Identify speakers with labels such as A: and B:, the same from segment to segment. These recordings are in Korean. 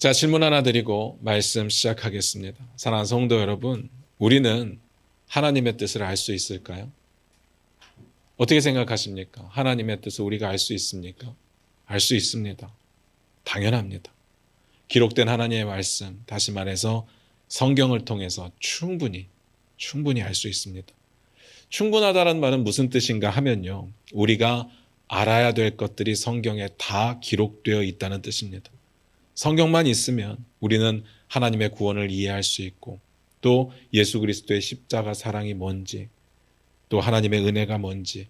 A: 자, 질문 하나 드리고 말씀 시작하겠습니다. 사랑하는 성도 여러분, 우리는 하나님의 뜻을 알 수 있을까요? 어떻게 생각하십니까? 하나님의 뜻을 우리가 알 수 있습니까? 알 수 있습니다. 당연합니다. 기록된 하나님의 말씀, 다시 말해서 성경을 통해서 충분히 알 수 있습니다. 충분하다는 말은 무슨 뜻인가 하면요, 우리가 알아야 될 것들이 성경에 다 기록되어 있다는 뜻입니다. 성경만 있으면 우리는 하나님의 구원을 이해할 수 있고, 또 예수 그리스도의 십자가 사랑이 뭔지, 또 하나님의 은혜가 뭔지,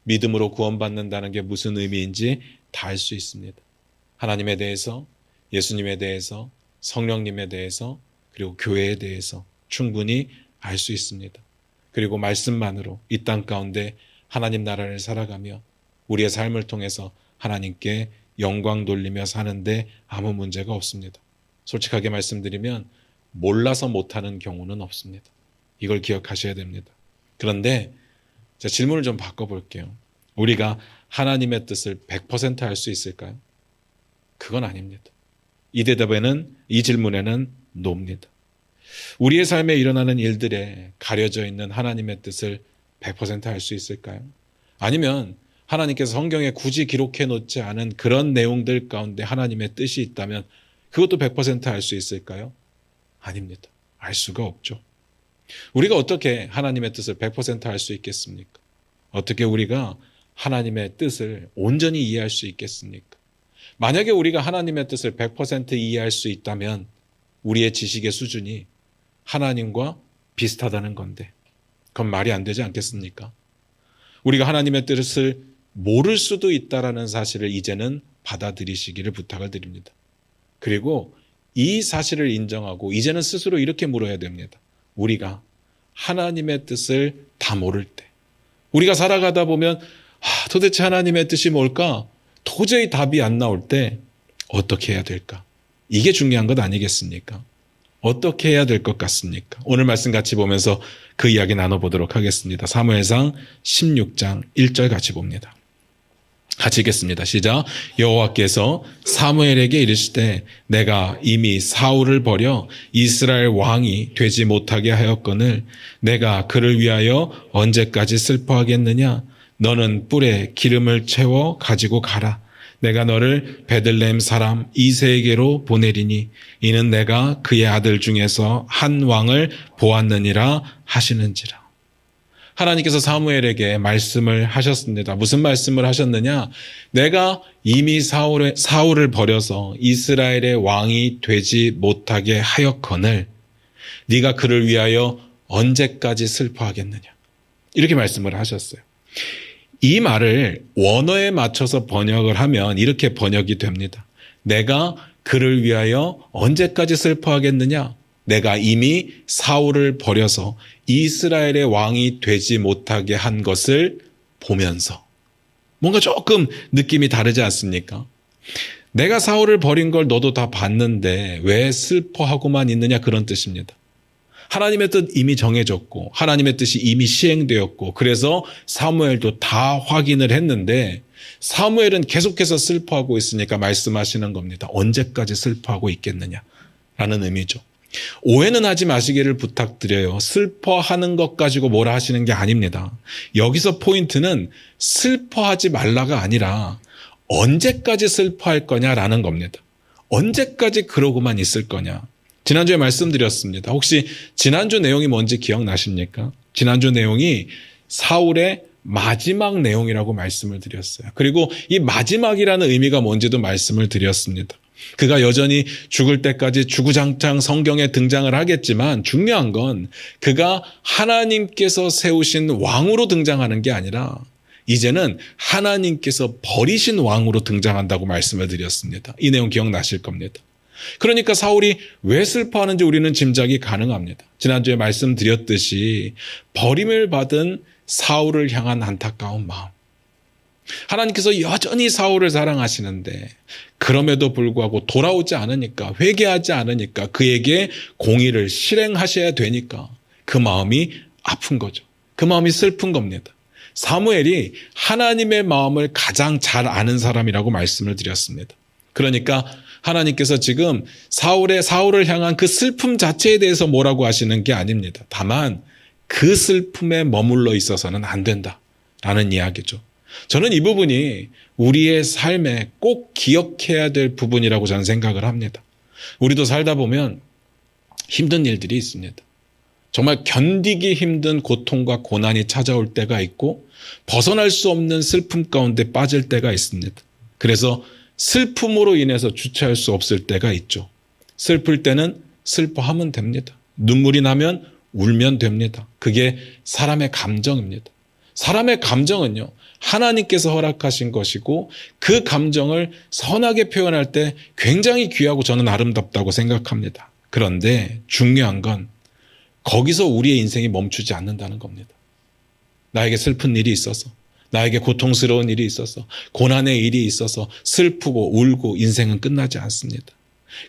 A: 믿음으로 구원받는다는 게 무슨 의미인지 다 알 수 있습니다. 하나님에 대해서, 예수님에 대해서, 성령님에 대해서, 그리고 교회에 대해서 충분히 알 수 있습니다. 그리고 말씀만으로 이 땅 가운데 하나님 나라를 살아가며 우리의 삶을 통해서 하나님께 영광 돌리며 사는데 아무 문제가 없습니다. 솔직하게 말씀드리면 몰라서 못하는 경우는 없습니다. 이걸 기억하셔야 됩니다. 그런데 자, 질문을 좀 바꿔볼게요. 우리가 하나님의 뜻을 100% 알 수 있을까요? 그건 아닙니다. 이 질문에는 노입니다. 우리의 삶에 일어나는 일들에 가려져 있는 하나님의 뜻을 100% 알 수 있을까요? 아니면 하나님께서 성경에 굳이 기록해 놓지 않은 그런 내용들 가운데 하나님의 뜻이 있다면 그것도 100% 알 수 있을까요? 아닙니다. 알 수가 없죠. 우리가 어떻게 하나님의 뜻을 100% 알 수 있겠습니까? 어떻게 우리가 하나님의 뜻을 온전히 이해할 수 있겠습니까? 만약에 우리가 하나님의 뜻을 100% 이해할 수 있다면 우리의 지식의 수준이 하나님과 비슷하다는 건데 그건 말이 안 되지 않겠습니까? 우리가 하나님의 뜻을 모를 수도 있다는 사실을 이제는 받아들이시기를 부탁을 드립니다. 그리고 이 사실을 인정하고 이제는 스스로 이렇게 물어야 됩니다. 우리가 하나님의 뜻을 다 모를 때, 우리가 살아가다 보면 도대체 하나님의 뜻이 뭘까? 도저히 답이 안 나올 때 어떻게 해야 될까? 이게 중요한 것 아니겠습니까? 어떻게 해야 될 것 같습니까? 오늘 말씀 같이 보면서 그 이야기 나눠보도록 하겠습니다. 사무엘상 16장 1절 같이 봅니다. 같이 읽겠습니다. 시작. 여호와께서 사무엘에게 이르시되 내가 이미 사울을 버려 이스라엘 왕이 되지 못하게 하였거늘 내가 그를 위하여 언제까지 슬퍼하겠느냐? 너는 뿔에 기름을 채워 가지고 가라. 내가 너를 베들레헴 사람 이새에게로 보내리니 이는 내가 그의 아들 중에서 한 왕을 보았느니라 하시는지라. 하나님께서 사무엘에게 말씀을 하셨습니다. 무슨 말씀을 하셨느냐? 내가 이미 사울을 버려서 이스라엘의 왕이 되지 못하게 하였거늘 네가 그를 위하여 언제까지 슬퍼하겠느냐? 이렇게 말씀을 하셨어요. 이 말을 원어에 맞춰서 번역을 하면 이렇게 번역이 됩니다. 내가 그를 위하여 언제까지 슬퍼하겠느냐? 내가 이미 사울을 버려서 이스라엘의 왕이 되지 못하게 한 것을 보면서. 뭔가 조금 느낌이 다르지 않습니까? 내가 사울을 버린 걸 너도 다 봤는데 왜 슬퍼하고만 있느냐, 그런 뜻입니다. 하나님의 뜻 이미 정해졌고 하나님의 뜻이 이미 시행되었고 그래서 사무엘도 다 확인을 했는데 사무엘은 계속해서 슬퍼하고 있으니까 말씀하시는 겁니다. 언제까지 슬퍼하고 있겠느냐라는 의미죠. 오해는 하지 마시기를 부탁드려요. 슬퍼하는 것 가지고 뭐라 하시는 게 아닙니다. 여기서 포인트는 슬퍼하지 말라가 아니라 언제까지 슬퍼할 거냐라는 겁니다. 언제까지 그러고만 있을 거냐. 지난주에 말씀드렸습니다. 혹시 지난주 내용이 뭔지 기억나십니까? 지난주 내용이 사울의 마지막 내용이라고 말씀을 드렸어요. 그리고 이 마지막이라는 의미가 뭔지도 말씀을 드렸습니다. 그가 여전히 죽을 때까지 주구장창 성경에 등장을 하겠지만 중요한 건 그가 하나님께서 세우신 왕으로 등장하는 게 아니라 이제는 하나님께서 버리신 왕으로 등장한다고 말씀을 드렸습니다. 이 내용 기억나실 겁니다. 그러니까 사울이 왜 슬퍼하는지 우리는 짐작이 가능합니다. 지난주에 말씀드렸듯이 버림을 받은 사울을 향한 안타까운 마음. 하나님께서 여전히 사울을 사랑하시는데 그럼에도 불구하고 돌아오지 않으니까, 회개하지 않으니까, 그에게 공의를 실행하셔야 되니까 그 마음이 아픈 거죠. 그 마음이 슬픈 겁니다. 사무엘이 하나님의 마음을 가장 잘 아는 사람이라고 말씀을 드렸습니다. 그러니까 하나님께서 지금 사울을 향한 그 슬픔 자체에 대해서 뭐라고 하시는 게 아닙니다. 다만 그 슬픔에 머물러 있어서는 안 된다라는 이야기죠. 저는 이 부분이 우리의 삶에 꼭 기억해야 될 부분이라고 저는 생각을 합니다. 우리도 살다 보면 힘든 일들이 있습니다. 정말 견디기 힘든 고통과 고난이 찾아올 때가 있고 벗어날 수 없는 슬픔 가운데 빠질 때가 있습니다. 그래서 슬픔으로 인해서 주체할 수 없을 때가 있죠. 슬플 때는 슬퍼하면 됩니다. 눈물이 나면 울면 됩니다. 그게 사람의 감정입니다. 사람의 감정은요, 하나님께서 허락하신 것이고 그 감정을 선하게 표현할 때 굉장히 귀하고 저는 아름답다고 생각합니다. 그런데 중요한 건 거기서 우리의 인생이 멈추지 않는다는 겁니다. 나에게 슬픈 일이 있어서, 나에게 고통스러운 일이 있어서, 고난의 일이 있어서 슬프고 울고 인생은 끝나지 않습니다.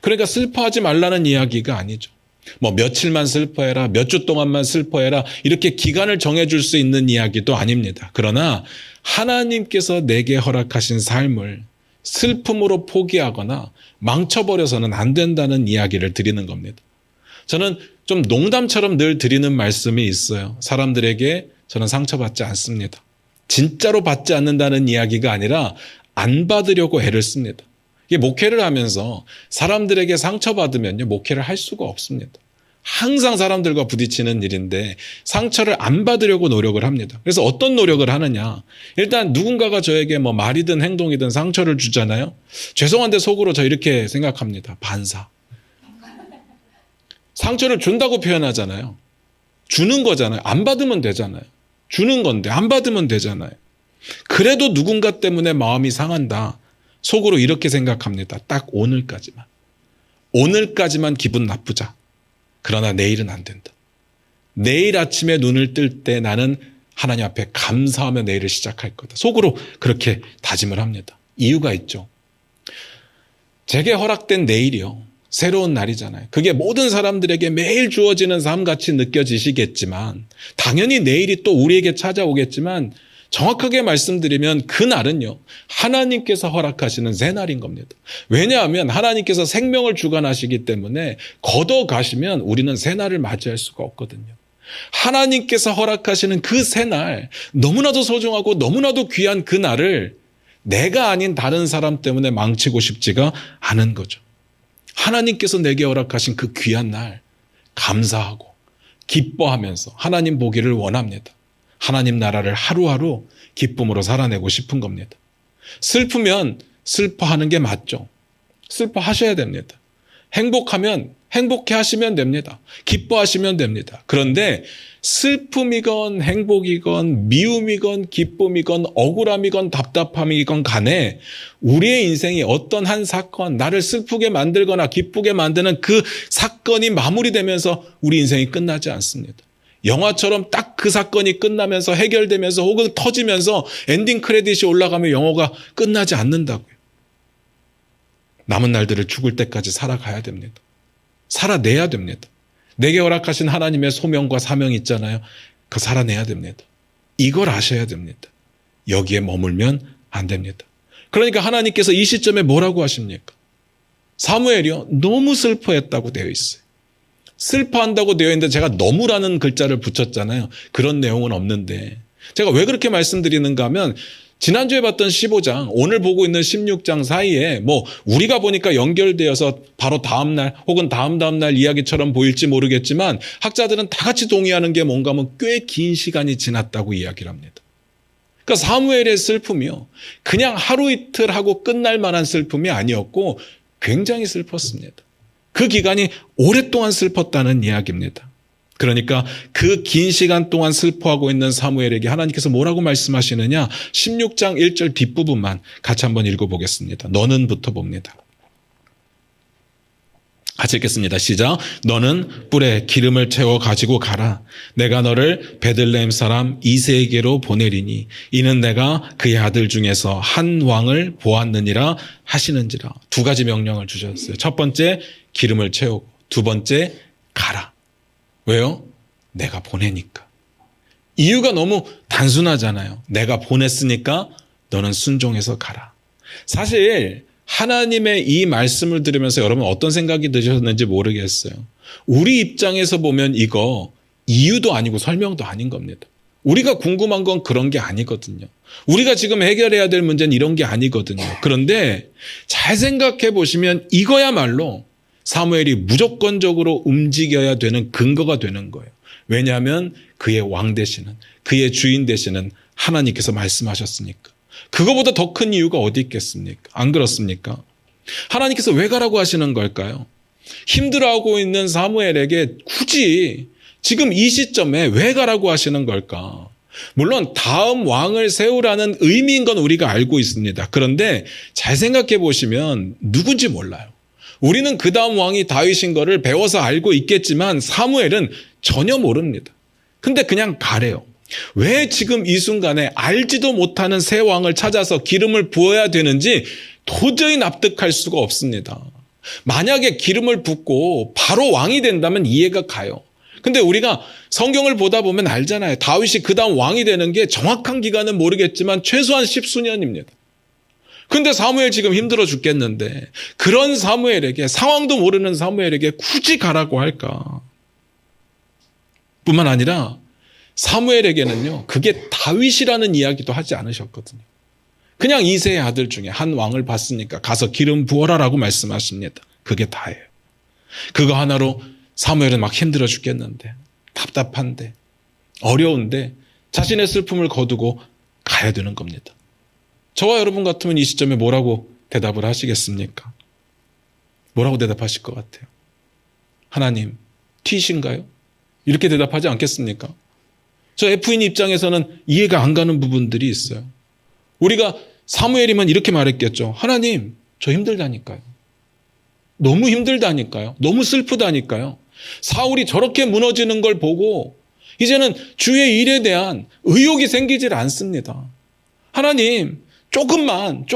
A: 그러니까 슬퍼하지 말라는 이야기가 아니죠. 뭐 며칠만 슬퍼해라, 몇 주 동안만 슬퍼해라, 이렇게 기간을 정해줄 수 있는 이야기도 아닙니다. 그러나 하나님께서 내게 허락하신 삶을 슬픔으로 포기하거나 망쳐버려서는 안 된다는 이야기를 드리는 겁니다. 저는 좀 농담처럼 늘 드리는 말씀이 있어요. 사람들에게 저는 상처받지 않습니다. 진짜로 받지 않는다는 이야기가 아니라 안 받으려고 애를 씁니다. 이게 목회를 하면서 사람들에게 상처받으면요, 목회를 할 수가 없습니다. 항상 사람들과 부딪히는 일인데 상처를 안 받으려고 노력을 합니다. 그래서 어떤 노력을 하느냐. 일단 누군가가 저에게 뭐 말이든 행동이든 상처를 주잖아요. 죄송한데 속으로 저 이렇게 생각합니다. 반사. 상처를 준다고 표현하잖아요. 주는 거잖아요. 안 받으면 되잖아요. 주는 건데 안 받으면 되잖아요. 그래도 누군가 때문에 마음이 상한다. 속으로 이렇게 생각합니다. 딱 오늘까지만. 오늘까지만 기분 나쁘자. 그러나 내일은 안 된다. 내일 아침에 눈을 뜰 때 나는 하나님 앞에 감사하며 내일을 시작할 거다. 속으로 그렇게 다짐을 합니다. 이유가 있죠. 제게 허락된 내일이요, 새로운 날이잖아요. 그게 모든 사람들에게 매일 주어지는 삶같이 느껴지시겠지만 당연히 내일이 또 우리에게 찾아오겠지만 정확하게 말씀드리면 그날은요, 하나님께서 허락하시는 새 날인 겁니다. 왜냐하면 하나님께서 생명을 주관하시기 때문에 걷어가시면 우리는 새 날을 맞이할 수가 없거든요. 하나님께서 허락하시는 그 새 날, 너무나도 소중하고 너무나도 귀한 그 날을 내가 아닌 다른 사람 때문에 망치고 싶지가 않은 거죠. 하나님께서 내게 허락하신 그 귀한 날, 감사하고 기뻐하면서 하나님 보기를 원합니다. 하나님 나라를 하루하루 기쁨으로 살아내고 싶은 겁니다. 슬프면 슬퍼하는 게 맞죠. 슬퍼하셔야 됩니다. 행복하면 행복해 하시면 됩니다. 기뻐하시면 됩니다. 그런데 슬픔이건 행복이건 미움이건 기쁨이건 억울함이건 답답함이건 간에 우리의 인생이 어떤 한 사건, 나를 슬프게 만들거나 기쁘게 만드는 그 사건이 마무리되면서 우리 인생이 끝나지 않습니다. 영화처럼 딱 그 사건이 끝나면서 해결되면서 혹은 터지면서 엔딩 크레딧이 올라가면 영화가 끝나지 않는다고요. 남은 날들을 죽을 때까지 살아가야 됩니다. 살아내야 됩니다. 내게 허락하신 하나님의 소명과 사명이 있잖아요. 그거 살아내야 됩니다. 이걸 아셔야 됩니다. 여기에 머물면 안 됩니다. 그러니까 하나님께서 이 시점에 뭐라고 하십니까? 사무엘이요, 너무 슬퍼했다고 되어 있어요. 슬퍼한다고 되어 있는데 제가 너무라는 글자를 붙였잖아요. 그런 내용은 없는데 제가 왜 그렇게 말씀드리는가 하면 지난주에 봤던 15장, 오늘 보고 있는 16장 사이에 뭐 우리가 보니까 연결되어서 바로 다음날 혹은 다음날 이야기처럼 보일지 모르겠지만 학자들은 다 같이 동의하는 게 뭔가 하면 꽤 긴 시간이 지났다고 이야기를 합니다. 그러니까 사무엘의 슬픔이요, 그냥 하루 이틀 하고 끝날 만한 슬픔이 아니었고 굉장히 슬펐습니다. 그 기간이 오랫동안 슬펐다는 이야기입니다. 그러니까 그 긴 시간 동안 슬퍼하고 있는 사무엘에게 하나님께서 뭐라고 말씀하시느냐, 16장 1절 뒷부분만 같이 한번 읽어보겠습니다. 너는부터 봅니다. 같이 읽겠습니다. 시작. 너는 뿔에 기름을 채워 가지고 가라. 내가 너를 베들레헴 사람 이새에게로 보내리니 이는 내가 그의 아들 중에서 한 왕을 보았느니라 하시는지라. 두 가지 명령을 주셨어요. 첫 번째, 기름을 채우고, 두 번째, 가라. 왜요? 내가 보내니까. 이유가 너무 단순하잖아요. 내가 보냈으니까 너는 순종해서 가라. 사실 하나님의 이 말씀을 들으면서 여러분 어떤 생각이 드셨는지 모르겠어요. 우리 입장에서 보면 이거 이유도 아니고 설명도 아닌 겁니다. 우리가 궁금한 건 그런 게 아니거든요. 우리가 지금 해결해야 될 문제는 이런 게 아니거든요. 그런데 잘 생각해 보시면 이거야말로 사무엘이 무조건적으로 움직여야 되는 근거가 되는 거예요. 왜냐하면 그의 왕 되시는, 그의 주인 되시는 하나님께서 말씀하셨으니까. 그거보다 더 큰 이유가 어디 있겠습니까? 안 그렇습니까? 하나님께서 왜 가라고 하시는 걸까요? 힘들어하고 있는 사무엘에게 굳이 지금 이 시점에 왜 가라고 하시는 걸까? 물론 다음 왕을 세우라는 의미인 건 우리가 알고 있습니다. 그런데 잘 생각해 보시면 누군지 몰라요. 우리는 그 다음 왕이 다윗인 거를 배워서 알고 있겠지만 사무엘은 전혀 모릅니다. 근데 그냥 가래요. 왜 지금 이 순간에 알지도 못하는 새 왕을 찾아서 기름을 부어야 되는지 도저히 납득할 수가 없습니다. 만약에 기름을 붓고 바로 왕이 된다면 이해가 가요. 근데 우리가 성경을 보다 보면 알잖아요. 다윗이 그 다음 왕이 되는 게 정확한 기간은 모르겠지만 최소한 10수년입니다. 근데 사무엘 지금 힘들어 죽겠는데 그런 사무엘에게, 상황도 모르는 사무엘에게 굳이 가라고 할까? 뿐만 아니라 사무엘에게는요, 그게 다윗이라는 이야기도 하지 않으셨거든요. 그냥 이새의 아들 중에 한 왕을 봤으니까 가서 기름 부어라라고 말씀하십니다. 그게 다예요. 그거 하나로 사무엘은 막 힘들어 죽겠는데, 답답한데, 어려운데 자신의 슬픔을 거두고 가야 되는 겁니다. 저와 여러분 같으면 이 시점에 뭐라고 대답을 하시겠습니까? 뭐라고 대답하실 것 같아요? 하나님, 튀신가요? 이렇게 대답하지 않겠습니까? 저 F인 입장에서는 이해가 안 가는 부분들이 있어요. 우리가 사무엘이면 이렇게 말했겠죠. 하나님, 저 힘들다니까요. 너무 힘들다니까요. 너무 슬프다니까요. 사울이 저렇게 무너지는 걸 보고 이제는 주의 일에 대한 의욕이 생기질 않습니다. 하나님, 조금만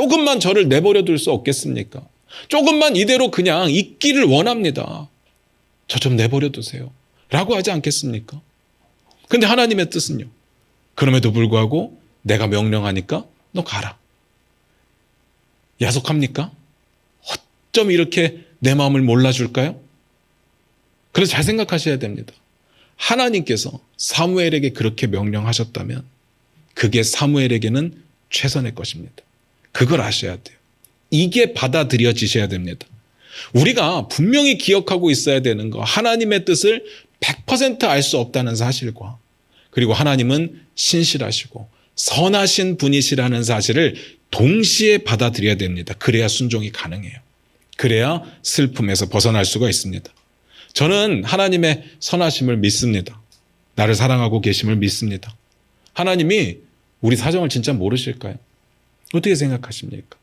A: 저를 내버려 둘 수 없겠습니까? 조금만 이대로 그냥 있기를 원합니다. 저 좀 내버려 두세요. 라고 하지 않겠습니까? 근데 하나님의 뜻은요. 그럼에도 불구하고 내가 명령하니까 너 가라. 야속합니까? 어쩜 이렇게 내 마음을 몰라줄까요? 그래서 잘 생각하셔야 됩니다. 하나님께서 사무엘에게 그렇게 명령하셨다면 그게 사무엘에게는 최선의 것입니다. 그걸 아셔야 돼요. 이게 받아들여지셔야 됩니다. 우리가 분명히 기억하고 있어야 되는 거, 하나님의 뜻을 100% 알 수 없다는 사실과, 그리고 하나님은 신실하시고 선하신 분이시라는 사실을 동시에 받아들여야 됩니다. 그래야 순종이 가능해요. 그래야 슬픔에서 벗어날 수가 있습니다. 저는 하나님의 선하심을 믿습니다. 나를 사랑하고 계심을 믿습니다. 하나님이 우리 사정을 진짜 모르실까요? 어떻게 생각하십니까?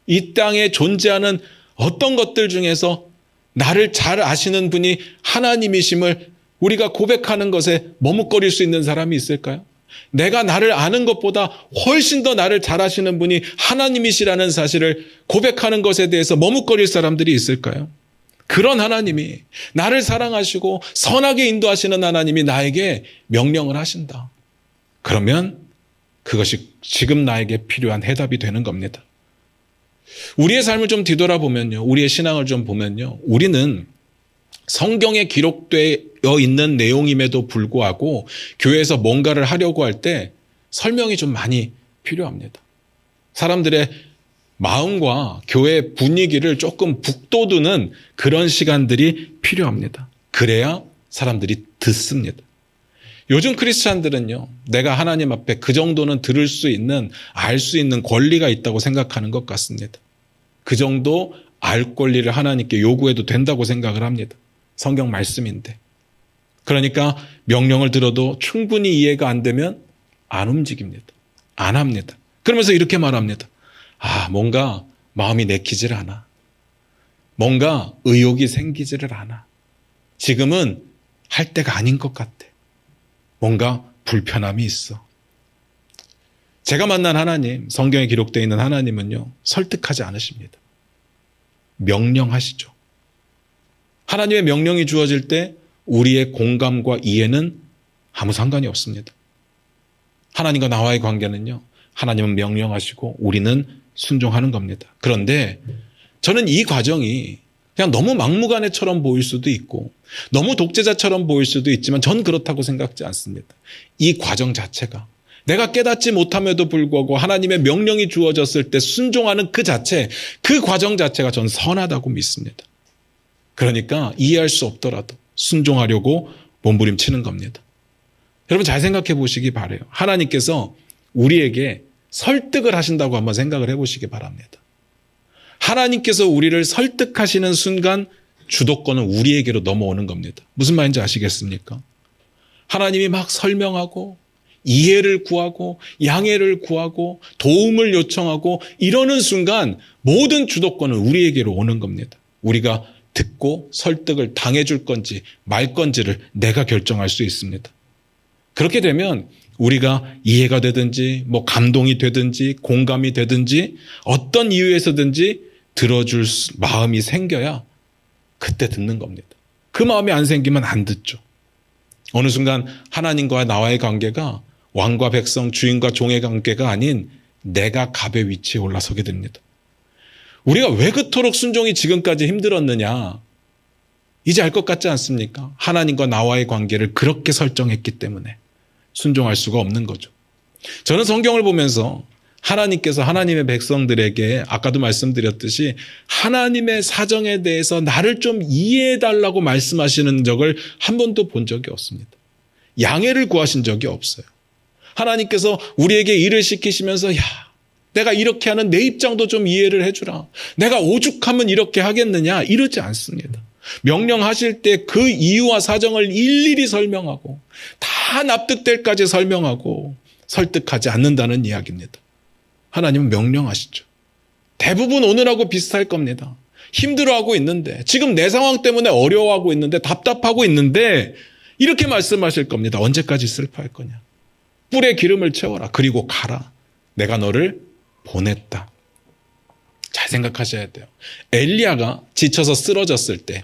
A: 이 땅에 존재하는 어떤 것들 중에서 나를 잘 아시는 분이 하나님이심을 우리가 고백하는 것에 머뭇거릴 수 있는 사람이 있을까요? 내가 나를 아는 것보다 훨씬 더 나를 잘 아시는 분이 하나님이시라는 사실을 고백하는 것에 대해서 머뭇거릴 사람들이 있을까요? 그런 하나님이, 나를 사랑하시고 선하게 인도하시는 하나님이 나에게 명령을 하신다. 그러면 그것이 지금 나에게 필요한 해답이 되는 겁니다. 우리의 삶을 좀 뒤돌아보면요, 우리의 신앙을 좀 보면요, 우리는 성경에 기록되어 있는 내용임에도 불구하고 교회에서 뭔가를 하려고 할 때 설명이 좀 많이 필요합니다. 사람들의 마음과 교회 분위기를 조금 북돋우는 그런 시간들이 필요합니다. 그래야 사람들이 듣습니다. 요즘 크리스찬들은요, 내가 하나님 앞에 그 정도는 들을 수 있는, 알 수 있는 권리가 있다고 생각하는 것 같습니다. 그 정도 알 권리를 하나님께 요구해도 된다고 생각을 합니다. 성경 말씀인데. 그러니까 명령을 들어도 충분히 이해가 안 되면 안 움직입니다. 안 합니다. 그러면서 이렇게 말합니다. 뭔가 마음이 내키질 않아. 뭔가 의욕이 생기지를 않아. 지금은 할 때가 아닌 것 같아. 뭔가 불편함이 있어. 제가 만난 하나님, 성경에 기록되어 있는 하나님은요, 설득하지 않으십니다. 명령하시죠. 하나님의 명령이 주어질 때 우리의 공감과 이해는 아무 상관이 없습니다. 하나님과 나와의 관계는요, 하나님은 명령하시고 우리는 순종하는 겁니다. 그런데 저는 이 과정이 그냥 너무 막무가내처럼 보일 수도 있고 너무 독재자처럼 보일 수도 있지만 전 그렇다고 생각지 않습니다. 이 과정 자체가 내가 깨닫지 못함에도 불구하고 하나님의 명령이 주어졌을 때 순종하는 그 자체, 그 과정 자체가 전 선하다고 믿습니다. 그러니까 이해할 수 없더라도 순종하려고 몸부림치는 겁니다. 여러분 잘 생각해 보시기 바라요. 하나님께서 우리에게 설득을 하신다고 한번 생각을 해보시기 바랍니다. 하나님께서 우리를 설득하시는 순간 주도권은 우리에게로 넘어오는 겁니다. 무슨 말인지 아시겠습니까? 하나님이 막 설명하고 이해를 구하고 양해를 구하고 도움을 요청하고 이러는 순간 모든 주도권은 우리에게로 오는 겁니다. 우리가 듣고 설득을 당해줄 건지 말 건지를 내가 결정할 수 있습니다. 그렇게 되면 우리가 이해가 되든지 뭐 감동이 되든지 공감이 되든지 어떤 이유에서든지 들어줄 마음이 생겨야 그때 듣는 겁니다. 그 마음이 안 생기면 안 듣죠. 어느 순간 하나님과 나와의 관계가 왕과 백성, 주인과 종의 관계가 아닌 내가 갑의 위치에 올라서게 됩니다. 우리가 왜 그토록 순종이 지금까지 힘들었느냐? 이제 알 것 같지 않습니까? 하나님과 나와의 관계를 그렇게 설정했기 때문에 순종할 수가 없는 거죠. 저는 성경을 보면서 하나님께서 하나님의 백성들에게 아까도 말씀드렸듯이 하나님의 사정에 대해서 나를 좀 이해해달라고 말씀하시는 적을 한 번도 본 적이 없습니다. 양해를 구하신 적이 없어요. 하나님께서 우리에게 일을 시키시면서 야, 내가 이렇게 하는 내 입장도 좀 이해를 해주라. 내가 오죽하면 이렇게 하겠느냐 이러지 않습니다. 명령하실 때 그 이유와 사정을 일일이 설명하고 다 납득될까지 설명하고 설득하지 않는다는 이야기입니다. 하나님은 명령하시죠. 대부분 오늘하고 비슷할 겁니다. 힘들어하고 있는데 지금 내 상황 때문에 어려워하고 있는데 답답하고 있는데 이렇게 말씀하실 겁니다. 언제까지 슬퍼할 거냐. 뿔에 기름을 채워라. 그리고 가라. 내가 너를 보냈다. 잘 생각하셔야 돼요. 엘리야가 지쳐서 쓰러졌을 때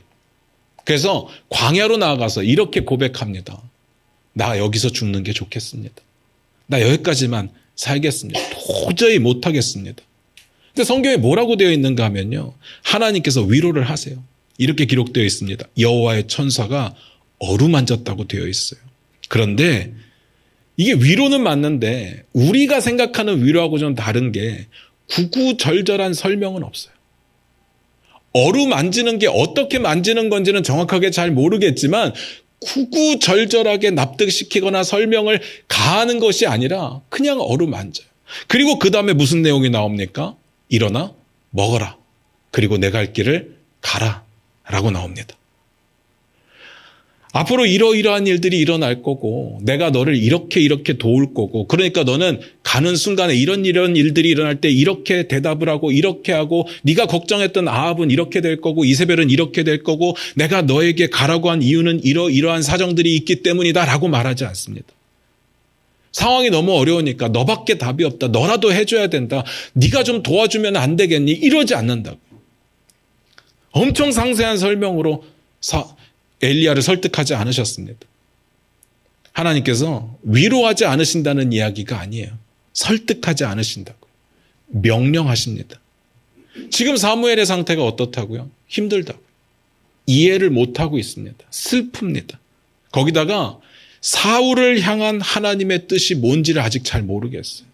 A: 그래서 광야로 나아가서 이렇게 고백합니다. 나 여기서 죽는 게 좋겠습니다. 나 여기까지만 살겠습니다. 도저히 못하겠습니다. 근데 성경에 뭐라고 되어 있는가 하면요. 하나님께서 위로를 하세요. 이렇게 기록되어 있습니다. 여호와의 천사가 어루만졌다고 되어 있어요. 그런데 이게 위로는 맞는데 우리가 생각하는 위로하고 좀 다른 게 구구절절한 설명은 없어요. 어루만지는 게 어떻게 만지는 건지는 정확하게 잘 모르겠지만 구구절절하게 납득시키거나 설명을 가하는 것이 아니라 그냥 어루만져요. 그리고 그 다음에 무슨 내용이 나옵니까? 일어나 먹어라. 그리고 내 갈 길을 가라. 라고 나옵니다. 앞으로 이러이러한 일들이 일어날 거고 내가 너를 이렇게 도울 거고 그러니까 너는 가는 순간에 이런 일들이 일어날 때 이렇게 대답을 하고 이렇게 하고 네가 걱정했던 아합은 이렇게 될 거고 이세벨은 이렇게 될 거고 내가 너에게 가라고 한 이유는 이러이러한 사정들이 있기 때문이다 라고 말하지 않습니다. 상황이 너무 어려우니까 너밖에 답이 없다. 너라도 해줘야 된다. 네가 좀 도와주면 안 되겠니? 이러지 않는다고. 엄청 상세한 설명으로 엘리야를 설득하지 않으셨습니다. 하나님께서 위로하지 않으신다는 이야기가 아니에요. 설득하지 않으신다고. 명령하십니다. 지금 사무엘의 상태가 어떻다고요? 힘들다고. 이해를 못하고 있습니다. 슬픕니다. 거기다가 사울을 향한 하나님의 뜻이 뭔지를 아직 잘 모르겠어요.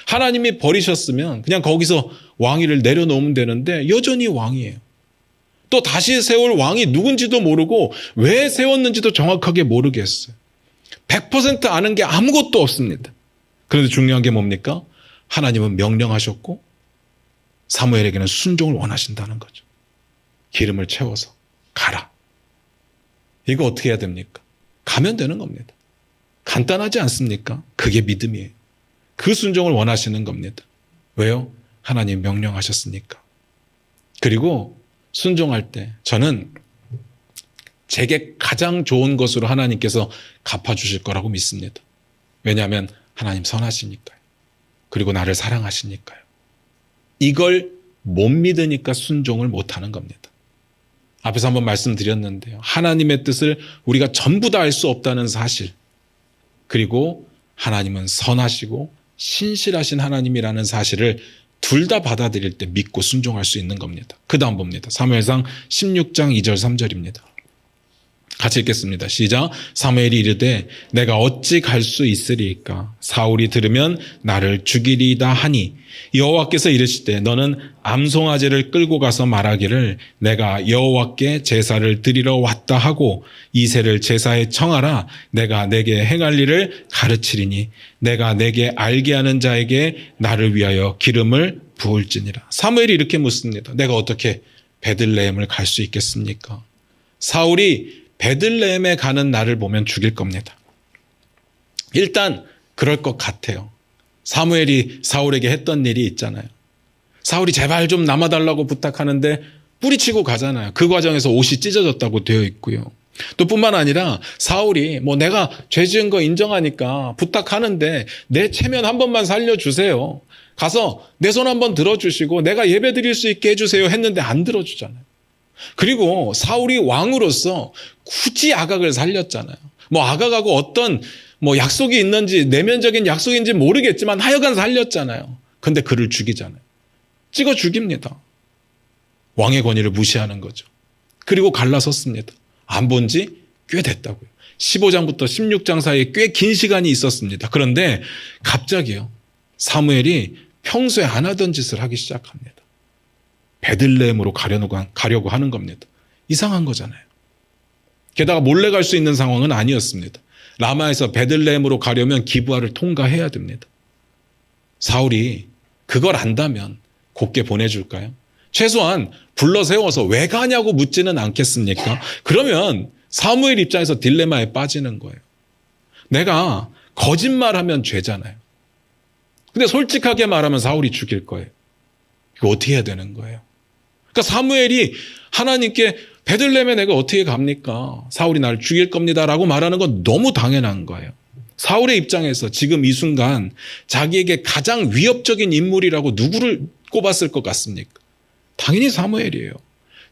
A: 하나님이 버리셨으면 그냥 거기서 왕위를 내려놓으면 되는데 여전히 왕이에요. 또 다시 세울 왕이 누군지도 모르고 왜 세웠는지도 정확하게 모르겠어요. 100% 아는 게 아무것도 없습니다. 그런데 중요한 게 뭡니까? 하나님은 명령하셨고 사무엘에게는 순종을 원하신다는 거죠. 기름을 채워서 가라. 이거 어떻게 해야 됩니까? 가면 되는 겁니다. 간단하지 않습니까? 그게 믿음이에요. 그 순종을 원하시는 겁니다. 왜요? 하나님 명령하셨으니까. 그리고 순종할 때 저는 제게 가장 좋은 것으로 하나님께서 갚아주실 거라고 믿습니다. 왜냐하면 하나님 선하시니까요. 그리고 나를 사랑하시니까요. 이걸 못 믿으니까 순종을 못하는 겁니다. 앞에서 한번 말씀드렸는데요. 하나님의 뜻을 우리가 전부 다 알 수 없다는 사실, 그리고 하나님은 선하시고 신실하신 하나님이라는 사실을 둘 다 받아들일 때 믿고 순종할 수 있는 겁니다. 그 다음 봅니다. 사무엘상 16장 2절 3절입니다. 같이 읽겠습니다. 시작. 사무엘이 이르되 내가 어찌 갈 수 있으리이까? 사울이 들으면 나를 죽이리이다 하니 여호와께서 이르시되 너는 암송아지를 끌고 가서 말하기를 내가 여호와께 제사를 드리러 왔다 하고 이새를 제사에 청하라. 내가 내게 행할 일을 가르치리니 내가 내게 알게 하는 자에게 나를 위하여 기름을 부을지니라. 사무엘이 이렇게 묻습니다. 내가 어떻게 베들레헴을 갈 수 있겠습니까? 사울이 베들레헴에 가는 나를 보면 죽일 겁니다. 일단 그럴 것 같아요. 사무엘이 사울에게 했던 일이 있잖아요. 사울이 제발 좀 남아달라고 부탁하는데 뿌리치고 가잖아요. 그 과정에서 옷이 찢어졌다고 되어 있고요. 또 뿐만 아니라 사울이 내가 죄 지은 거 인정하니까 부탁하는데 내 체면 한 번만 살려주세요. 가서 내 손 한번 들어주시고 내가 예배 드릴 수 있게 해주세요 했는데 안 들어주잖아요. 그리고 사울이 왕으로서 굳이 아각을 살렸잖아요. 아각하고 어떤 약속이 있는지 내면적인 약속인지 모르겠지만 하여간 살렸잖아요. 근데 그를 죽이잖아요. 찍어 죽입니다. 왕의 권위를 무시하는 거죠. 그리고 갈라섰습니다. 안 본 지 꽤 됐다고요. 15장부터 16장 사이에 꽤 긴 시간이 있었습니다. 그런데 갑자기요. 사무엘이 평소에 안 하던 짓을 하기 시작합니다. 베들레헴으로 가려고 하는 겁니다. 이상한 거잖아요. 게다가 몰래 갈 수 있는 상황은 아니었습니다. 라마에서 베들레헴으로 가려면 기브아를 통과해야 됩니다. 사울이 그걸 안다면 곱게 보내줄까요? 최소한 불러 세워서 왜 가냐고 묻지는 않겠습니까? 그러면 사무엘 입장에서 딜레마에 빠지는 거예요. 내가 거짓말하면 죄잖아요. 근데 솔직하게 말하면 사울이 죽일 거예요. 이거 어떻게 해야 되는 거예요? 그러니까 사무엘이 하나님께 베들레헴에 내가 어떻게 갑니까? 사울이 나를 죽일 겁니다라고 말하는 건 너무 당연한 거예요. 사울의 입장에서 지금 이 순간 자기에게 가장 위협적인 인물이라고 누구를 꼽았을 것 같습니까? 당연히 사무엘이에요.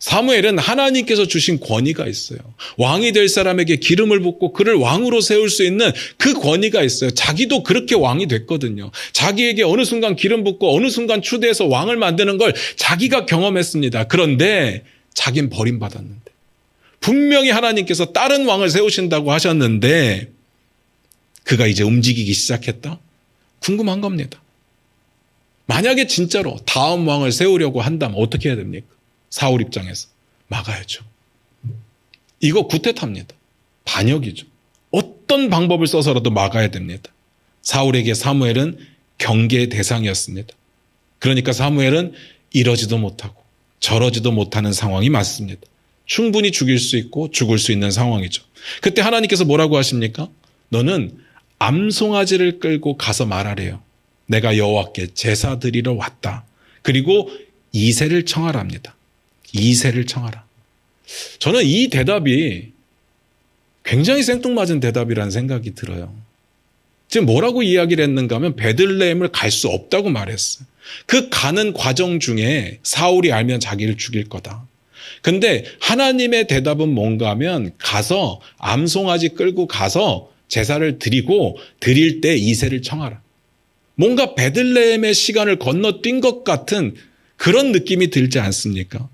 A: 사무엘은 하나님께서 주신 권위가 있어요. 왕이 될 사람에게 기름을 붓고 그를 왕으로 세울 수 있는 그 권위가 있어요. 자기도 그렇게 왕이 됐거든요. 자기에게 어느 순간 기름 붓고 어느 순간 추대해서 왕을 만드는 걸 자기가 경험했습니다. 그런데 자긴 버림받았는데 분명히 하나님께서 다른 왕을 세우신다고 하셨는데 그가 이제 움직이기 시작했다? 궁금한 겁니다. 만약에 진짜로 다음 왕을 세우려고 한다면 어떻게 해야 됩니까? 사울 입장에서 막아야죠. 이거 구태타입니다. 반역이죠. 어떤 방법을 써서라도 막아야 됩니다. 사울에게 사무엘은 경계의 대상이었습니다. 그러니까 사무엘은 이러지도 못하고 저러지도 못하는 상황이 맞습니다. 충분히 죽일 수 있고 죽을 수 있는 상황이죠. 그때 하나님께서 뭐라고 하십니까? 너는 암송아지를 끌고 가서 말하래요. 내가 여호와께 제사 드리러 왔다. 그리고 이새를 청하랍니다. 이새를 청하라. 저는 이 대답이 굉장히 생뚱맞은 대답이라는 생각이 들어요. 지금 뭐라고 이야기를 했는가 하면 베들레헴을 갈 수 없다고 말했어요. 그 가는 과정 중에 사울이 알면 자기를 죽일 거다. 근데 하나님의 대답은 뭔가 하면 가서 암송아지 끌고 가서 제사를 드리고 드릴 때 이새를 청하라. 뭔가 베들레헴의 시간을 건너뛴 것 같은 그런 느낌이 들지 않습니까?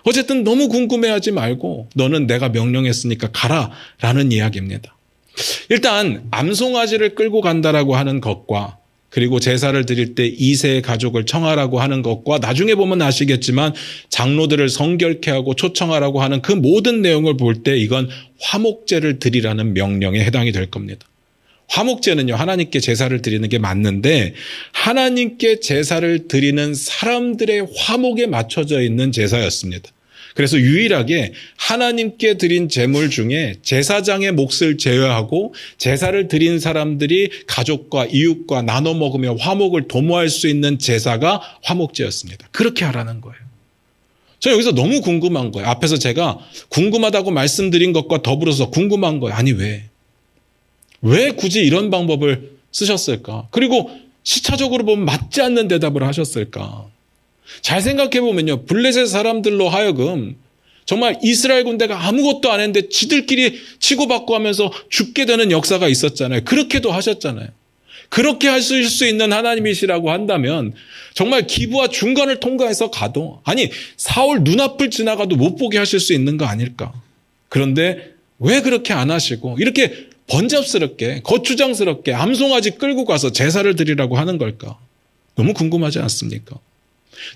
A: 어쨌든 너무 궁금해하지 말고 너는 내가 명령했으니까 가라라는 이야기입니다. 일단 암송아지를 끌고 간다라고 하는 것과 그리고 제사를 드릴 때 이새의 가족을 청하라고 하는 것과 나중에 보면 아시겠지만 장로들을 성결케 하고 초청하라고 하는 그 모든 내용을 볼 때 이건 화목제를 드리라는 명령에 해당이 될 겁니다. 화목제는요, 하나님께 제사를 드리는 게 맞는데 하나님께 제사를 드리는 사람들의 화목에 맞춰져 있는 제사였습니다. 그래서 유일하게 하나님께 드린 제물 중에 제사장의 몫을 제외하고 제사를 드린 사람들이 가족과 이웃과 나눠 먹으며 화목을 도모할 수 있는 제사가 화목제였습니다. 그렇게 하라는 거예요. 저 여기서 너무 궁금한 거예요. 앞에서 제가 궁금하다고 말씀드린 것과 더불어서 궁금한 거예요. 아니 왜 굳이 이런 방법을 쓰셨을까? 그리고 시차적으로 보면 맞지 않는 대답을 하셨을까? 잘 생각해 보면요, 블레셋 사람들로 하여금 정말 이스라엘 군대가 아무것도 안 했는데 지들끼리 치고받고 하면서 죽게 되는 역사가 있었잖아요. 그렇게도 하셨잖아요. 그렇게 하실 수 있는 하나님이시라고 한다면 정말 기부와 중간을 통과해서 가도, 아니 사울 눈앞을 지나가도 못 보게 하실 수 있는 거 아닐까. 그런데 왜 그렇게 안 하시고 이렇게 번잡스럽게 거추장스럽게 암송아지 끌고 가서 제사를 드리라고 하는 걸까? 너무 궁금하지 않습니까?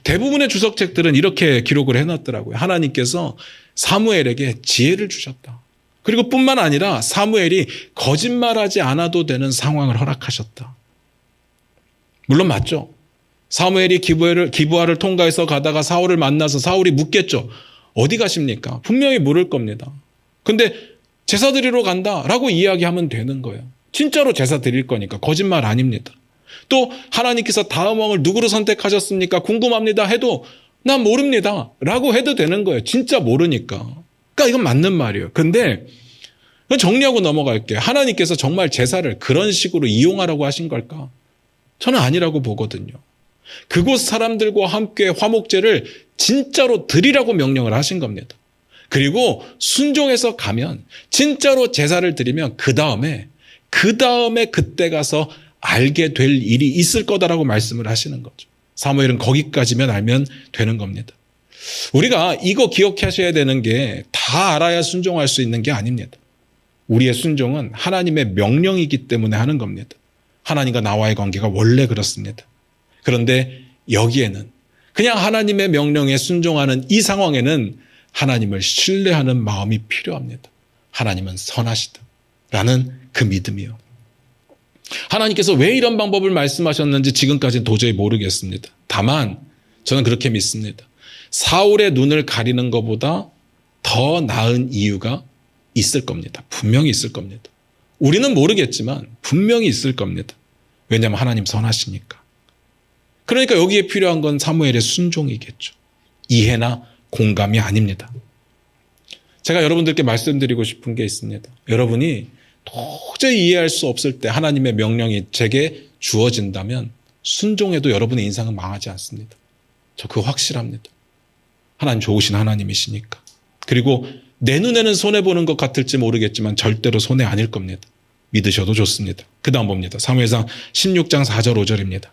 A: 대부분의 주석책들은 이렇게 기록을 해놨더라고요. 하나님께서 사무엘에게 지혜를 주셨다. 그리고 뿐만 아니라 사무엘이 거짓말하지 않아도 되는 상황을 허락하셨다. 물론 맞죠. 사무엘이 기부하를 통과해서 가다가 사울을 만나서 사울이 묻겠죠. 어디 가십니까? 분명히 물을 겁니다. 근데 제사 드리러 간다라고 이야기하면 되는 거예요. 진짜로 제사 드릴 거니까 거짓말 아닙니다. 또 하나님께서 다음 왕을 누구로 선택하셨습니까? 궁금합니다 해도 난 모릅니다 라고 해도 되는 거예요. 진짜 모르니까. 그러니까 이건 맞는 말이에요. 근데 정리하고 넘어갈게요. 하나님께서 정말 제사를 그런 식으로 이용하라고 하신 걸까? 저는 아니라고 보거든요. 그곳 사람들과 함께 화목제를 진짜로 드리라고 명령을 하신 겁니다. 그리고 순종해서 가면 진짜로 제사를 드리면 그 다음에 그때 가서 알게 될 일이 있을 거다라고 말씀을 하시는 거죠. 사무엘은 거기까지만 알면 되는 겁니다. 우리가 이거 기억하셔야 되는 게 다 알아야 순종할 수 있는 게 아닙니다. 우리의 순종은 하나님의 명령이기 때문에 하는 겁니다. 하나님과 나와의 관계가 원래 그렇습니다. 그런데 여기에는 그냥 하나님의 명령에 순종하는 이 상황에는 하나님을 신뢰하는 마음이 필요합니다. 하나님은 선하시다 라는 그 믿음이요. 하나님께서 왜 이런 방법을 말씀하셨는지 지금까지는 도저히 모르겠습니다. 다만 저는 그렇게 믿습니다. 사울의 눈을 가리는 것보다 더 나은 이유가 있을 겁니다. 분명히 있을 겁니다. 우리는 모르겠지만 분명히 있을 겁니다. 왜냐하면 하나님 선하시니까. 그러니까 여기에 필요한 건 사무엘의 순종이겠죠. 이해나 공감이 아닙니다. 제가 여러분들께 말씀드리고 싶은 게 있습니다. 여러분이 도저히 이해할 수 없을 때 하나님의 명령이 제게 주어진다면 순종해도 여러분의 인생은 망하지 않습니다. 저 그거 확실합니다. 하나님 좋으신 하나님이시니까. 그리고 내 눈에는 손해보는 것 같을지 모르겠지만 절대로 손해 아닐 겁니다. 믿으셔도 좋습니다. 그 다음 봅니다. 사무엘상 16장 4절 5절입니다.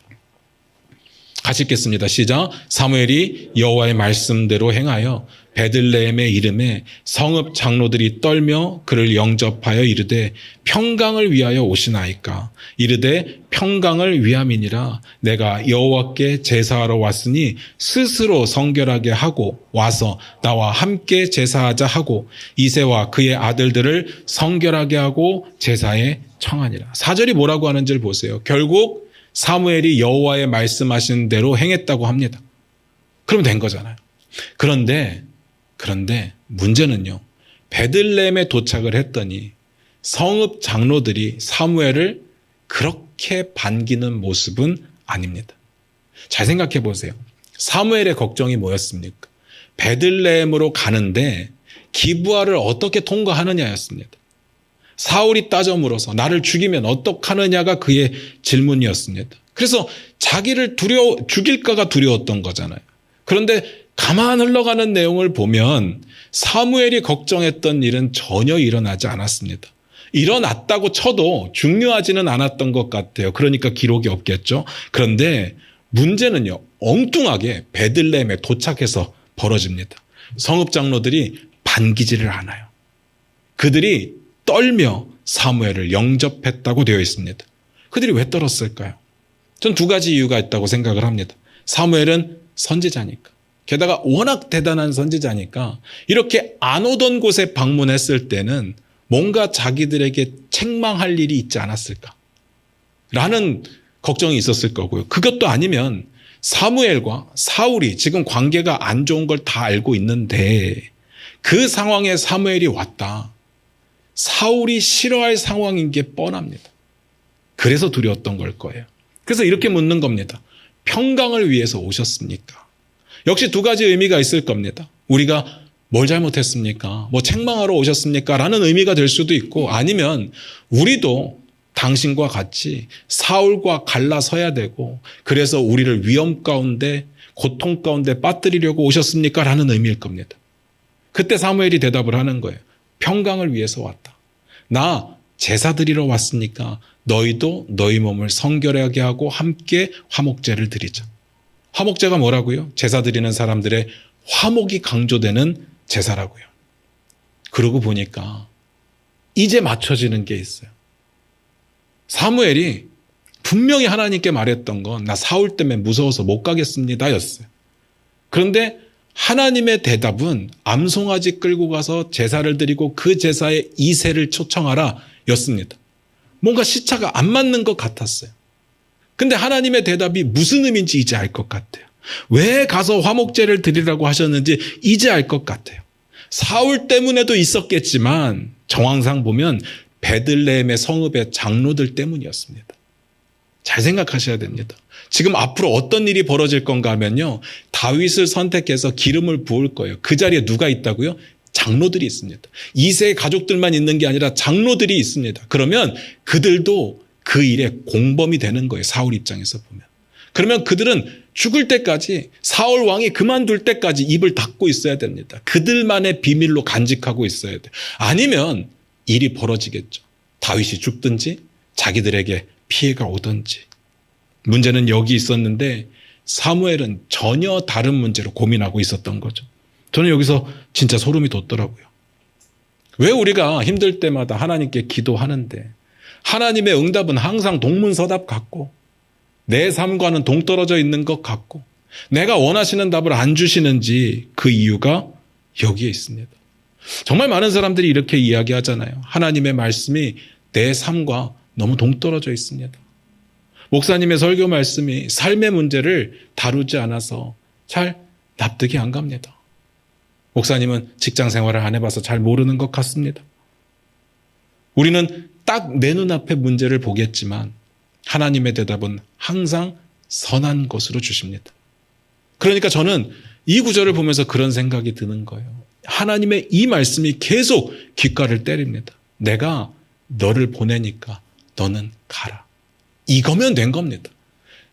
A: 같이 읽겠습니다. 시작. 사무엘이 여호와의 말씀대로 행하여 베들레헴의 이름에 성읍 장로들이 떨며 그를 영접하여 이르되 평강을 위하여 오시나이까. 이르되 평강을 위함이니라. 내가 여호와께 제사하러 왔으니 스스로 성결하게 하고 와서 나와 함께 제사하자 하고 이새와 그의 아들들을 성결하게 하고 제사에 청하니라. 4절이 뭐라고 하는지를 보세요. 결국 사무엘이 여호와의 말씀하신 대로 행했다고 합니다. 그럼 된 거잖아요. 그런데 문제는요. 베들레헴에 도착을 했더니 성읍 장로들이 사무엘을 그렇게 반기는 모습은 아닙니다. 잘 생각해 보세요. 사무엘의 걱정이 뭐였습니까? 베들레헴으로 가는데 기브아를 어떻게 통과하느냐였습니다. 사울이 따져 물어서 나를 죽이면 어떡하느냐가 그의 질문이었습니다. 그래서 자기를 죽일까가 두려웠던 거잖아요. 그런데 가만 흘러가는 내용을 보면 사무엘이 걱정했던 일은 전혀 일어나지 않았습니다. 일어났다고 쳐도 중요하지는 않았던 것 같아요. 그러니까 기록이 없겠죠. 그런데 문제는요. 엉뚱하게 베들레헴에 도착해서 벌어집니다. 성읍 장로들이 반기지를 않아요. 그들이 떨며 사무엘을 영접했다고 되어 있습니다. 그들이 왜 떨었을까요? 전 두 가지 이유가 있다고 생각을 합니다. 사무엘은 선지자니까. 게다가 워낙 대단한 선지자니까 이렇게 안 오던 곳에 방문했을 때는 뭔가 자기들에게 책망할 일이 있지 않았을까 라는 걱정이 있었을 거고요. 그것도 아니면 사무엘과 사울이 지금 관계가 안 좋은 걸 다 알고 있는데 그 상황에 사무엘이 왔다. 사울이 싫어할 상황인 게 뻔합니다. 그래서 두려웠던 걸 거예요. 그래서 이렇게 묻는 겁니다. 평강을 위해서 오셨습니까? 역시 두 가지 의미가 있을 겁니다. 우리가 뭘 잘못했습니까? 뭐 책망하러 오셨습니까? 라는 의미가 될 수도 있고 아니면 우리도 당신과 같이 사울과 갈라서야 되고 그래서 우리를 위험 가운데 고통 가운데 빠뜨리려고 오셨습니까? 라는 의미일 겁니다. 그때 사무엘이 대답을 하는 거예요. 평강을 위해서 왔다. 나 제사 드리러 왔으니까 너희도 너희 몸을 성결하게 하고 함께 화목제를 드리자. 화목제가 뭐라고요? 제사 드리는 사람들의 화목이 강조되는 제사라고요. 그러고 보니까 이제 맞춰지는 게 있어요. 사무엘이 분명히 하나님께 말했던 건 나 사울 때문에 무서워서 못 가겠습니다 였어요. 그런데 하나님의 대답은 암송아지 끌고 가서 제사를 드리고 그 제사에 이새를 초청하라 였습니다. 뭔가 시차가 안 맞는 것 같았어요. 근데 하나님의 대답이 무슨 의미인지 이제 알 것 같아요. 왜 가서 화목제를 드리라고 하셨는지 이제 알 것 같아요. 사울 때문에도 있었겠지만 정황상 보면 베들레헴의 성읍의 장로들 때문이었습니다. 잘 생각하셔야 됩니다. 지금 앞으로 어떤 일이 벌어질 건가 하면요. 다윗을 선택해서 기름을 부을 거예요. 그 자리에 누가 있다고요? 장로들이 있습니다. 이세의 가족들만 있는 게 아니라 장로들이 있습니다. 그러면 그들도 그 일에 공범이 되는 거예요. 사울 입장에서 보면. 그러면 그들은 죽을 때까지 사울 왕이 그만둘 때까지 입을 닫고 있어야 됩니다. 그들만의 비밀로 간직하고 있어야 돼요. 아니면 일이 벌어지겠죠. 다윗이 죽든지 자기들에게 피해가 오든지. 문제는 여기 있었는데 사무엘은 전혀 다른 문제로 고민하고 있었던 거죠. 저는 여기서 진짜 소름이 돋더라고요. 왜 우리가 힘들 때마다 하나님께 기도하는데 하나님의 응답은 항상 동문서답 같고 내 삶과는 동떨어져 있는 것 같고 내가 원하시는 답을 안 주시는지 그 이유가 여기에 있습니다. 정말 많은 사람들이 이렇게 이야기하잖아요. 하나님의 말씀이 내 삶과 너무 동떨어져 있습니다. 목사님의 설교 말씀이 삶의 문제를 다루지 않아서 잘 납득이 안 갑니다. 목사님은 직장 생활을 안 해봐서 잘 모르는 것 같습니다. 우리는 딱 내 눈앞의 문제를 보겠지만 하나님의 대답은 항상 선한 것으로 주십니다. 그러니까 저는 이 구절을 보면서 그런 생각이 드는 거예요. 하나님의 이 말씀이 계속 귓가를 때립니다. 내가 너를 보내니까 너는 가라. 이거면 된 겁니다.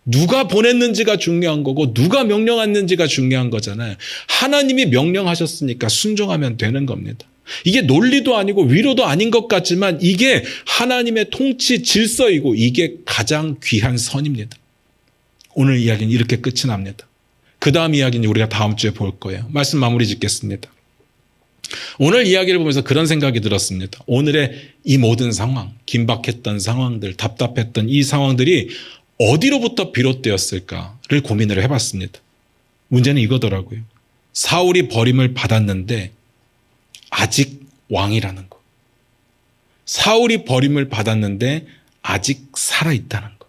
A: 누가 보냈는지가 중요한 거고 누가 명령했는지가 중요한 거잖아요. 하나님이 명령하셨으니까 순종하면 되는 겁니다. 이게 논리도 아니고 위로도 아닌 것 같지만 이게 하나님의 통치 질서이고 이게 가장 귀한 선입니다. 오늘 이야기는 이렇게 끝이 납니다. 그 다음 이야기는 우리가 다음 주에 볼 거예요. 말씀 마무리 짓겠습니다. 오늘 이야기를 보면서 그런 생각이 들었습니다. 오늘의 이 모든 상황, 긴박했던 상황들, 답답했던 이 상황들이 어디로부터 비롯되었을까를 고민을 해봤습니다. 문제는 이거더라고요. 사울이 버림을 받았는데 아직 왕이라는 거. 사울이 버림을 받았는데 아직 살아있다는 거.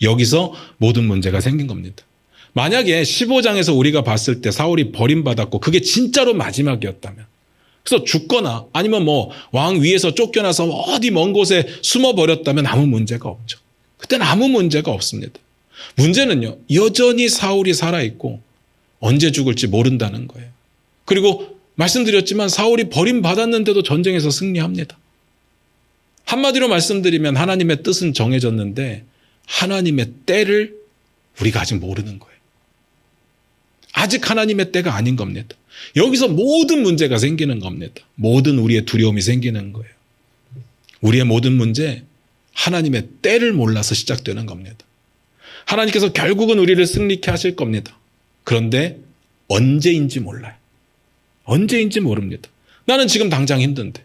A: 여기서 모든 문제가 생긴 겁니다. 만약에 15장에서 우리가 봤을 때 사울이 버림받았고 그게 진짜로 마지막이었다면 그래서 죽거나 아니면 왕 위에서 쫓겨나서 어디 먼 곳에 숨어버렸다면 아무 문제가 없죠. 그때는 아무 문제가 없습니다. 문제는요. 여전히 사울이 살아있고 언제 죽을지 모른다는 거예요. 그리고 말씀드렸지만 사울이 버림받았는데도 전쟁에서 승리합니다. 한마디로 말씀드리면 하나님의 뜻은 정해졌는데 하나님의 때를 우리가 아직 모르는 거예요. 아직 하나님의 때가 아닌 겁니다. 여기서 모든 문제가 생기는 겁니다. 모든 우리의 두려움이 생기는 거예요. 우리의 모든 문제, 하나님의 때를 몰라서 시작되는 겁니다. 하나님께서 결국은 우리를 승리케 하실 겁니다. 그런데 언제인지 몰라요. 언제인지 모릅니다. 나는 지금 당장 힘든데,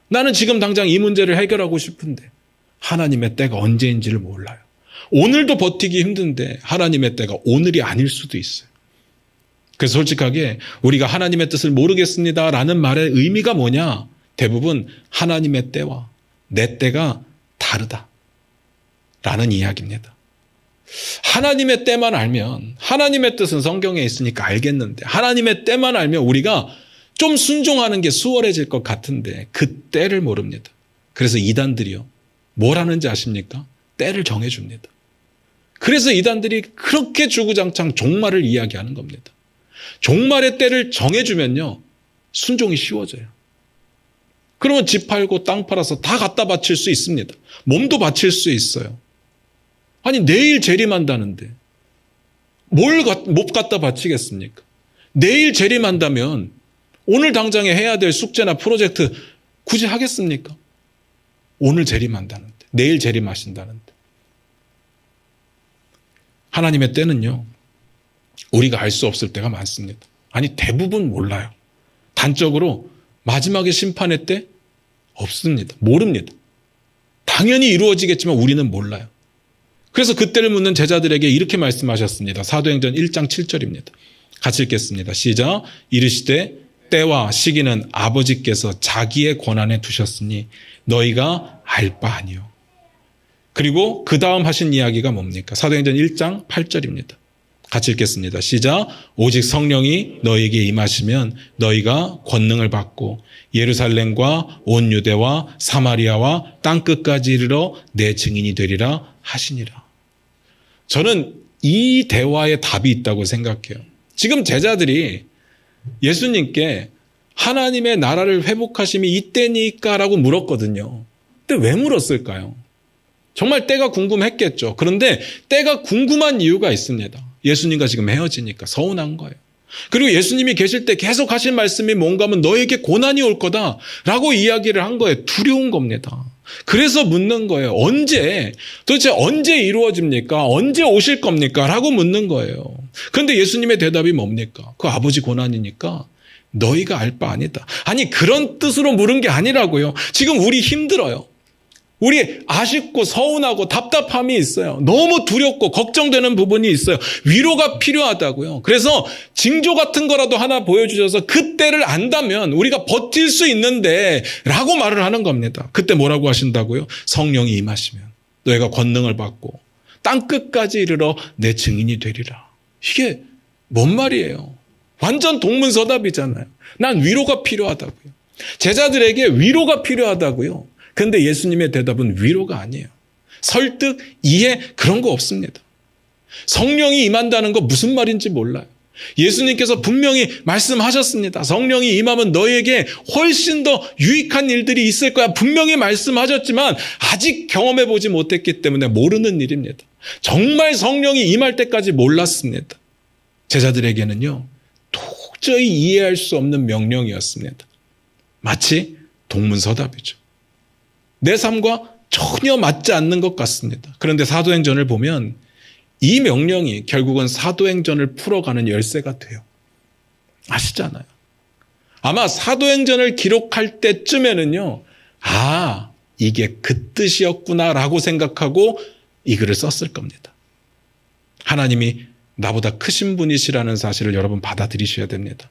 A: 나는 지금 당장 이 문제를 해결하고 싶은데 하나님의 때가 언제인지를 몰라요. 오늘도 버티기 힘든데 하나님의 때가 오늘이 아닐 수도 있어요. 그래서 솔직하게 우리가 하나님의 뜻을 모르겠습니다라는 말의 의미가 뭐냐? 대부분 하나님의 때와 내 때가 다르다라는 이야기입니다. 하나님의 때만 알면, 하나님의 뜻은 성경에 있으니까 알겠는데 하나님의 때만 알면 우리가 좀 순종하는 게 수월해질 것 같은데 그 때를 모릅니다. 그래서 이단들이요. 뭘 하는지 아십니까? 때를 정해줍니다. 그래서 이단들이 그렇게 주구장창 종말을 이야기하는 겁니다. 종말의 때를 정해주면요. 순종이 쉬워져요. 그러면 집 팔고 땅 팔아서 다 갖다 바칠 수 있습니다. 몸도 바칠 수 있어요. 아니 내일 재림한다는데 뭘 못 갖다 바치겠습니까? 내일 재림한다면 오늘 당장에 해야 될 숙제나 프로젝트 굳이 하겠습니까? 오늘 재림한다는데 내일 재림하신다는데. 하나님의 때는요, 우리가 알 수 없을 때가 많습니다. 아니, 대부분 몰라요. 단적으로 마지막에 심판의 때 없습니다. 모릅니다. 당연히 이루어지겠지만 우리는 몰라요. 그래서 그때를 묻는 제자들에게 이렇게 말씀하셨습니다. 사도행전 1장 7절입니다. 같이 읽겠습니다. 시작. 이르시되 때와 시기는 아버지께서 자기의 권한에 두셨으니 너희가 알 바 아니요. 그리고 그 다음 하신 이야기가 뭡니까? 사도행전 1장 8절입니다. 같이 읽겠습니다. 시작. 오직 성령이 너희에게 임하시면 너희가 권능을 받고 예루살렘과 온 유대와 사마리아와 땅끝까지 이르러 내 증인이 되리라 하시니라. 저는 이 대화에 답이 있다고 생각해요. 지금 제자들이 예수님께 하나님의 나라를 회복하심이 이때니까 라고 물었거든요. 근데 왜 물었을까요? 정말 때가 궁금했겠죠. 그런데 때가 궁금한 이유가 있습니다. 예수님과 지금 헤어지니까 서운한 거예요. 그리고 예수님이 계실 때 계속 하신 말씀이 뭔가 하면 너에게 고난이 올 거다 라고 이야기를 한 거예요. 두려운 겁니다. 그래서 묻는 거예요. 도대체 언제 이루어집니까? 언제 오실 겁니까? 라고 묻는 거예요. 그런데 예수님의 대답이 뭡니까? 그 아버지 고난이니까 너희가 알 바 아니다. 아니, 그런 뜻으로 물은 게 아니라고요. 지금 우리 힘들어요. 우리 아쉽고 서운하고 답답함이 있어요. 너무 두렵고 걱정되는 부분이 있어요. 위로가 필요하다고요. 그래서 징조 같은 거라도 하나 보여주셔서 그때를 안다면 우리가 버틸 수 있는데 라고 말을 하는 겁니다. 그때 뭐라고 하신다고요? 성령이 임하시면 너희가 권능을 받고 땅끝까지 이르러 내 증인이 되리라. 이게 뭔 말이에요? 완전 동문서답이잖아요. 난 위로가 필요하다고요. 제자들에게 위로가 필요하다고요. 그런데 예수님의 대답은 위로가 아니에요. 설득, 이해 그런 거 없습니다. 성령이 임한다는 거 무슨 말인지 몰라요. 예수님께서 분명히 말씀하셨습니다. 성령이 임하면 너에게 훨씬 더 유익한 일들이 있을 거야. 분명히 말씀하셨지만 아직 경험해보지 못했기 때문에 모르는 일입니다. 정말 성령이 임할 때까지 몰랐습니다. 제자들에게는요, 도저히 이해할 수 없는 명령이었습니다. 마치 동문서답이죠. 내 삶과 전혀 맞지 않는 것 같습니다. 그런데 사도행전을 보면 이 명령이 결국은 사도행전을 풀어가는 열쇠가 돼요. 아시잖아요. 아마 사도행전을 기록할 때쯤에는요, 아, 이게 그 뜻이었구나라고 생각하고 이 글을 썼을 겁니다. 하나님이 나보다 크신 분이시라는 사실을 여러분 받아들이셔야 됩니다.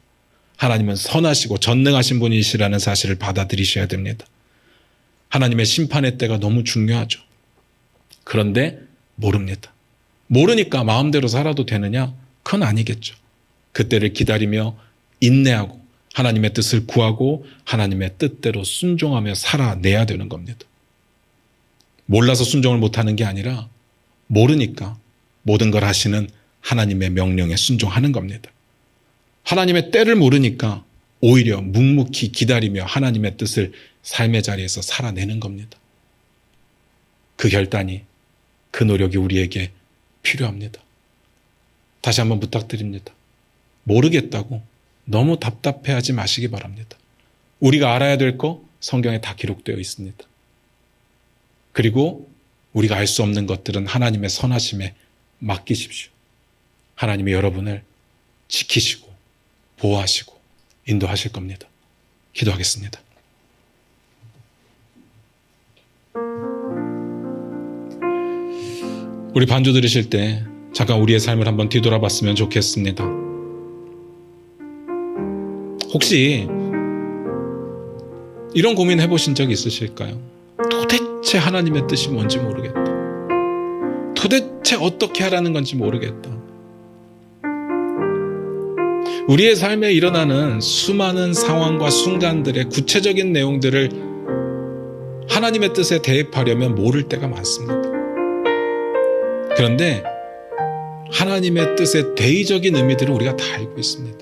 A: 하나님은 선하시고 전능하신 분이시라는 사실을 받아들이셔야 됩니다. 하나님의 심판의 때가 너무 중요하죠. 그런데 모릅니다. 모르니까 마음대로 살아도 되느냐? 그건 아니겠죠. 그때를 기다리며 인내하고 하나님의 뜻을 구하고 하나님의 뜻대로 순종하며 살아내야 되는 겁니다. 몰라서 순종을 못하는 게 아니라 모르니까 모든 걸 하시는 하나님의 명령에 순종하는 겁니다. 하나님의 때를 모르니까 오히려 묵묵히 기다리며 하나님의 뜻을 삶의 자리에서 살아내는 겁니다. 그 결단이, 그 노력이 우리에게 필요합니다. 다시 한번 부탁드립니다. 모르겠다고 너무 답답해하지 마시기 바랍니다. 우리가 알아야 될 거 성경에 다 기록되어 있습니다. 그리고 우리가 알 수 없는 것들은 하나님의 선하심에 맡기십시오. 하나님이 여러분을 지키시고 보호하시고 인도하실 겁니다. 기도하겠습니다. 우리 반주 들으실 때 잠깐 우리의 삶을 한번 뒤돌아봤으면 좋겠습니다. 혹시 이런 고민 해보신 적 있으실까요? 도대체 하나님의 뜻이 뭔지 모르겠다. 도대체 어떻게 하라는 건지 모르겠다. 우리의 삶에 일어나는 수많은 상황과 순간들의 구체적인 내용들을 하나님의 뜻에 대입하려면 모를 때가 많습니다. 그런데 하나님의 뜻의 대의적인 의미들은 우리가 다 알고 있습니다.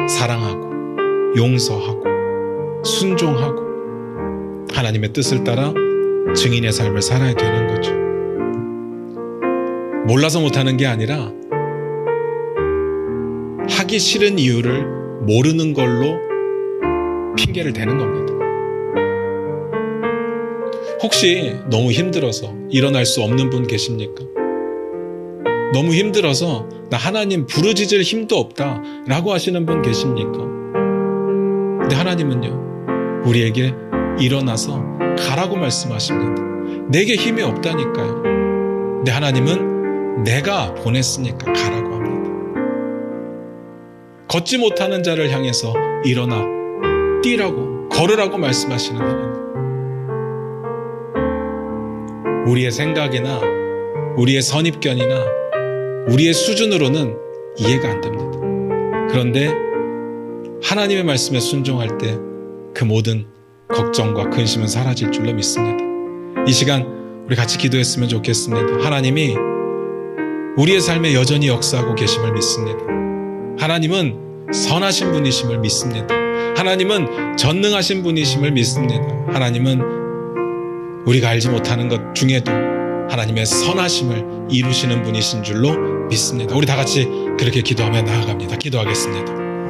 A: 사랑하고 용서하고 순종하고 하나님의 뜻을 따라 증인의 삶을 살아야 되는 거죠. 몰라서 못하는 게 아니라 하기 싫은 이유를 모르는 걸로 핑계를 대는 겁니다. 혹시 너무 힘들어서 일어날 수 없는 분 계십니까? 너무 힘들어서 나 하나님 부르짖을 힘도 없다 라고 하시는 분 계십니까? 근데 하나님은요, 우리에게 일어나서 가라고 말씀하십니다. 내게 힘이 없다니까요. 근데 하나님은 내가 보냈으니까 가라고 합니다. 걷지 못하는 자를 향해서 일어나 뛰라고, 걸으라고 말씀하시는 하나님. 우리의 생각이나 우리의 선입견이나 우리의 수준으로는 이해가 안 됩니다. 그런데 하나님의 말씀에 순종할 때 그 모든 걱정과 근심은 사라질 줄로 믿습니다. 이 시간 우리 같이 기도했으면 좋겠습니다. 하나님이 우리의 삶에 여전히 역사하고 계심을 믿습니다. 하나님은 선하신 분이심을 믿습니다. 하나님은 전능하신 분이심을 믿습니다. 하나님은 우리가 알지 못하는 것 중에도 하나님의 선하심을 이루시는 분이신 줄로 믿습니다. 우리 다 같이 그렇게 기도하며 나아갑니다. 기도하겠습니다.